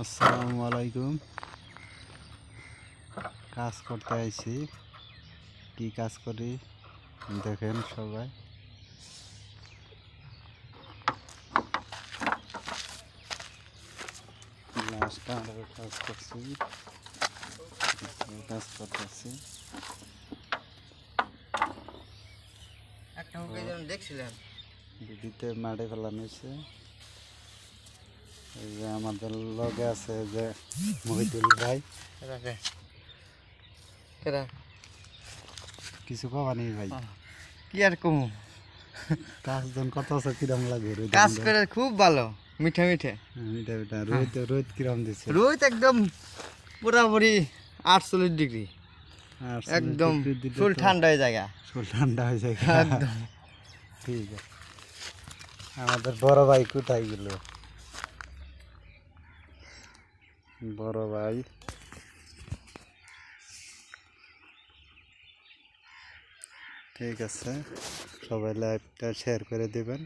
আসসালামু আলাইকুম। কাজ করতে আইছি, কি কাজ করি দেখেন সবাই। লাস্টটা আমরা কাজ করছি, কাজ করতেছি। দেখছিলেন দিদিতে মাঠে ফেলানো হয়েছে। এই যে আমাদের লগে আছে যে মহিদুল ভাই, কিছু কবা নেই ভাই। কি আর কম কাজ জন কত আছে, কিরম লাগে? কাজ করে খুব ভালো, মিঠে মিঠে। মিঠা মিঠা। রোদ রোদ কিরম দিচ্ছে? রোদ একদম পুরাপুরি 48 ডিগ্রি, আর একদম ফুল ঠান্ডা হয়ে জায়গা, ফুল ঠান্ডা হয়ে যায় একদম। ঠিক আছে। আমাদের বড় ভাই কোথায় গেল? বড় ভাই ঠিক আছে, সবাই লাইভটা শেয়ার করে দেবেন।